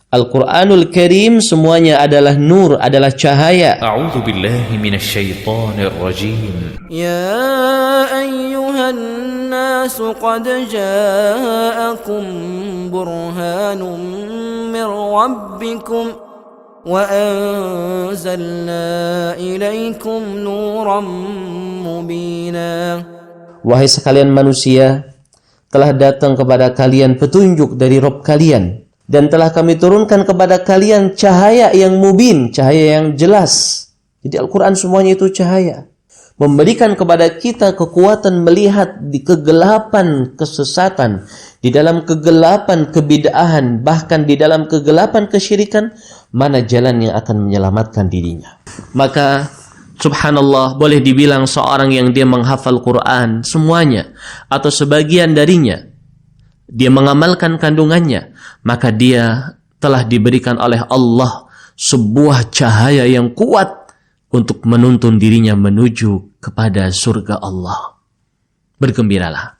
Al-Quranul Karim semuanya adalah nur, adalah cahaya. A'udzu billahi minasyaitonir rajim. Ya ayyuhan nas qad ja'akum burhanun min rabbikum wa anzalna ilaikum nuran mubina. Wahai sekalian manusia, telah datang kepada kalian petunjuk dari Rabb kalian, dan telah kami turunkan kepada kalian cahaya yang mubin, cahaya yang jelas. Jadi Al-Quran semuanya itu cahaya. Memberikan kepada kita kekuatan melihat di kegelapan kesesatan, di dalam kegelapan kebid'ahan, bahkan di dalam kegelapan kesyirikan, mana jalan yang akan menyelamatkan dirinya. Maka subhanallah, boleh dibilang seorang yang dia menghafal Quran semuanya atau sebagian darinya, dia mengamalkan kandungannya, maka dia telah diberikan oleh Allah sebuah cahaya yang kuat untuk menuntun dirinya menuju kepada surga Allah. Bergembiralah.